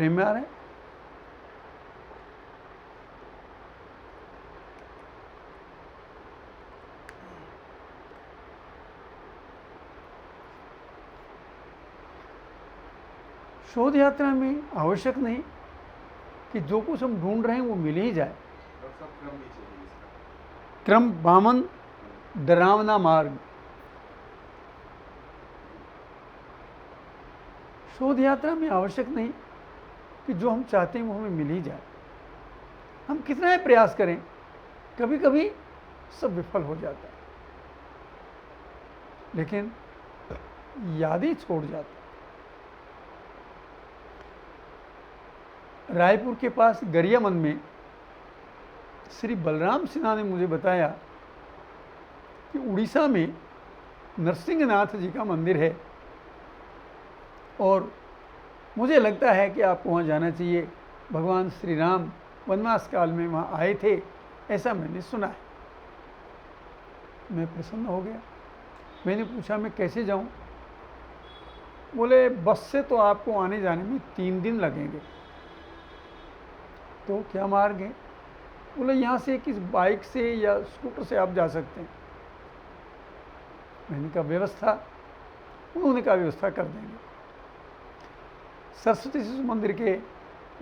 Frame में आ रहे हैं। शोध यात्रा में आवश्यक नहीं कि जो कुछ हम ढूंढ रहे हैं वो मिल ही जाए। क्रम बामन डरावना मार्ग। शोध यात्रा में आवश्यक नहीं कि जो हम चाहते हैं वो हमें मिल ही जाए। हम कितना ही प्रयास करें, कभी कभी सब विफल हो जाता है, लेकिन यादें छोड़ जाता है। रायपुर के पास गरियामंद में श्री बलराम सिन्हा ने मुझे बताया कि उड़ीसा में नरसिंहनाथ जी का मंदिर है और मुझे लगता है कि आपको वहाँ जाना चाहिए। भगवान श्री राम वनवास काल में वहाँ आए थे, ऐसा मैंने सुना है। मैं प्रसन्न हो गया। मैंने पूछा मैं कैसे जाऊँ? बोले बस से तो आपको आने जाने में 3 दिन लगेंगे। तो क्या मार्ग है? बोले यहाँ से किस बाइक से या स्कूटर से आप जा सकते हैं। मैंने कहा व्यवस्था? उन्होंने कहा व्यवस्था कर देंगे। सरस्वती शिशु मंदिर के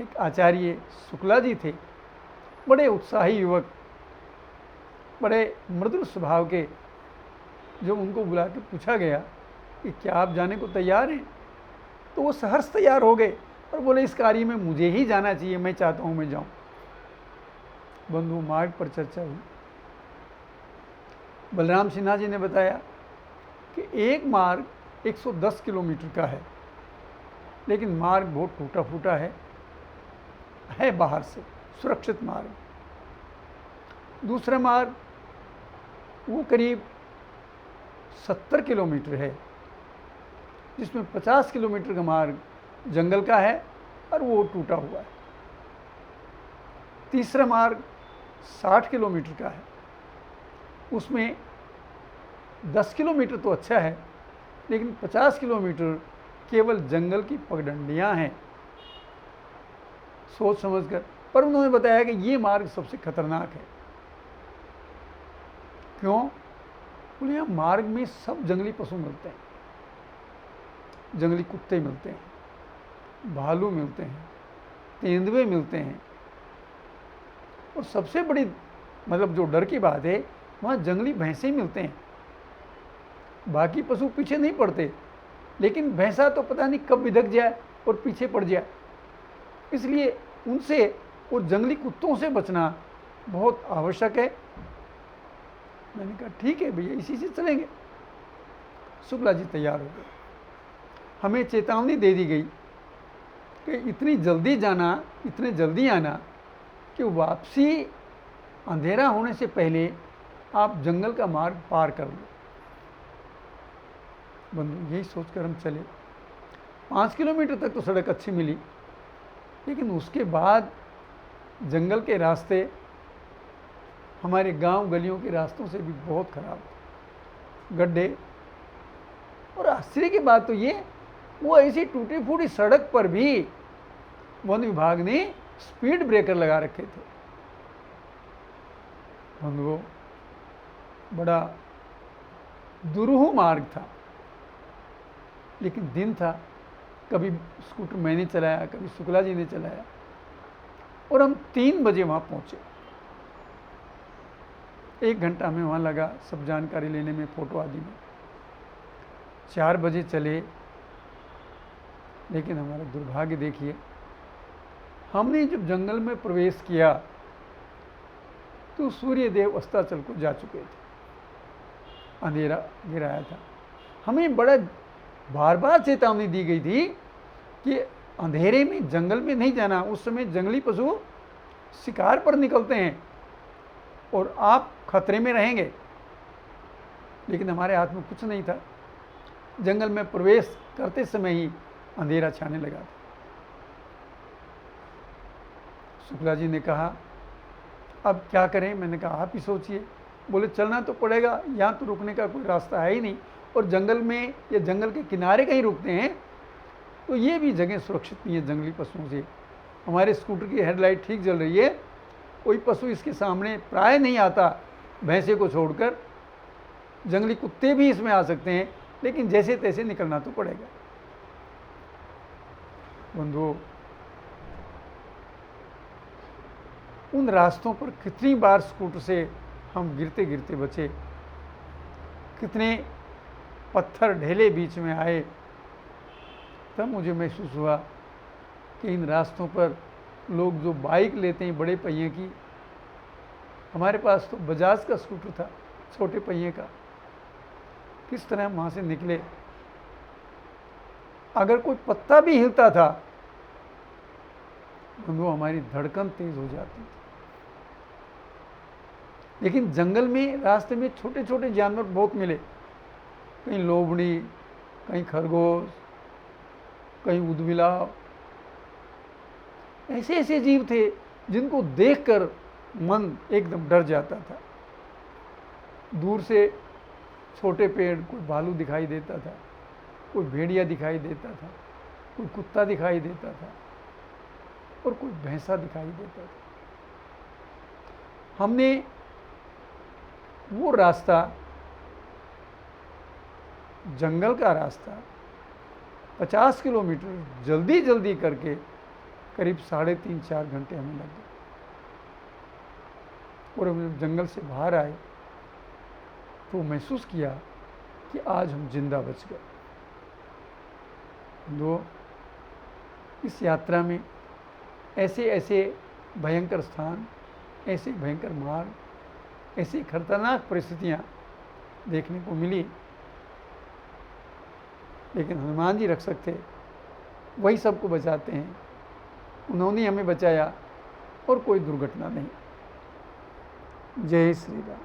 एक आचार्य शुक्ला जी थे, बड़े उत्साही युवक, बड़े मृदुल स्वभाव के। जो उनको बुला के पूछा गया कि क्या आप जाने को तैयार हैं, तो वो सहर्ष तैयार हो गए और बोले इस कार्य में मुझे ही जाना चाहिए, मैं चाहता हूँ मैं जाऊँ। बंधु, मार्ग पर चर्चा हुई। बलराम सिन्हा जी ने बताया कि एक मार्ग 110 किलोमीटर का है, लेकिन मार्ग बहुत टूटा फूटा है बाहर से सुरक्षित मार्ग। दूसरा मार्ग वो करीब 70 किलोमीटर है, जिसमें 50 किलोमीटर का मार्ग जंगल का है और वो टूटा हुआ है। तीसरा मार्ग 60 किलोमीटर का है, उसमें 10 किलोमीटर तो अच्छा है, लेकिन 50 किलोमीटर केवल जंगल की पगडंडियां हैं। सोच समझकर, पर उन्होंने बताया कि ये मार्ग सबसे खतरनाक है। क्यों? बोले यहाँ मार्ग में सब जंगली पशु मिलते हैं, जंगली कुत्ते मिलते हैं, भालू मिलते हैं, तेंदुए मिलते हैं, और सबसे बड़ी मतलब जो डर की बात है, वहाँ जंगली भैंसे मिलते हैं। बाकी पशु पीछे नहीं पड़ते, लेकिन भैंसा तो पता नहीं कब बिधक जाए और पीछे पड़ जाए। इसलिए उनसे और जंगली कुत्तों से बचना बहुत आवश्यक है। मैंने कहा ठीक है भैया, इसी से चलेंगे। शुक्ला जी तैयार हो गए। हमें चेतावनी दे दी गई कि इतनी जल्दी जाना, इतने जल्दी आना कि वापसी अंधेरा होने से पहले आप जंगल का मार्ग पार कर लो। बंधु, यही सोचकर हम चले। 5 किलोमीटर तक तो सड़क अच्छी मिली, लेकिन उसके बाद जंगल के रास्ते हमारे गांव गलियों के रास्तों से भी बहुत खराब, गड्ढे। और आश्चर्य की बात तो ये, वो ऐसी टूटी फूटी सड़क पर भी वन विभाग ने स्पीड ब्रेकर लगा रखे थे। बंधुओं, बड़ा दुरूह मार्ग था, लेकिन दिन था। कभी स्कूटर मैंने चलाया, कभी शुक्ला जी ने चलाया, और हम 3 बजे वहाँ पहुँचे। 1 घंटा में वहाँ लगा सब जानकारी लेने में, फोटो आदि में। 4 बजे चले, लेकिन हमारा दुर्भाग्य देखिए, हमने जब जंगल में प्रवेश किया तो सूर्यदेव अस्ताचल को जा चुके थे, अंधेरा गिराया था। हमें बड़ा बार बार चेतावनी दी गई थी कि अंधेरे में जंगल में नहीं जाना। उस समय जंगली पशु शिकार पर निकलते हैं और आप खतरे में रहेंगे, लेकिन हमारे हाथ में कुछ नहीं था। जंगल में प्रवेश करते समय ही अंधेरा छाने लगा था। शुक्ला जी ने कहा अब क्या करें? मैंने कहा आप ही सोचिए। बोले चलना तो पड़ेगा, यहाँ तो रुकने का कोई रास्ता है ही नहीं, और जंगल में या जंगल के किनारे कहीं रुकते हैं तो ये भी जगह सुरक्षित नहीं है जंगली पशुओं से। हमारे स्कूटर की हेडलाइट ठीक जल रही है, कोई पशु इसके सामने प्राय नहीं आता, भैंसे को छोड़कर। जंगली कुत्ते भी इसमें आ सकते हैं, लेकिन जैसे तैसे निकलना तो पड़ेगा। बंधुओं, उन रास्तों पर कितनी बार स्कूटर से हम गिरते गिरते बचे, कितने पत्थर ढेले बीच में आए। तब मुझे महसूस हुआ कि इन रास्तों पर लोग जो बाइक लेते हैं बड़े पहिए की, हमारे पास तो बजाज का स्कूटर था छोटे पहिए का, किस तरह हम वहाँ से निकले। अगर कोई पत्ता भी हिलता था तो हमारी धड़कन तेज हो जाती थी। लेकिन जंगल में रास्ते में छोटे छोटे जानवर बहुत मिले, कहीं लोमड़ी, कहीं खरगोश, कहीं ऊदबिलाव। ऐसे ऐसे जीव थे जिनको देखकर मन एकदम डर जाता था। दूर से छोटे पेड़, कोई भालू दिखाई देता था, कोई भेड़िया दिखाई देता था, कोई कुत्ता दिखाई देता था और कोई भैंसा दिखाई देता था। हमने वो रास्ता, जंगल का रास्ता 50 किलोमीटर जल्दी जल्दी करके करीब 3.5-4 घंटे हमें लग गए। और हम जब जंगल से बाहर आए तो महसूस किया कि आज हम जिंदा बच गए। दो, इस यात्रा में ऐसे ऐसे भयंकर स्थान, ऐसे भयंकर मार्ग, ऐसी खतरनाक परिस्थितियाँ देखने को मिली, लेकिन हनुमान जी रक्षक थे, वही सबको बचाते हैं। उन्होंने हमें बचाया और कोई दुर्घटना नहीं। जय श्री राम।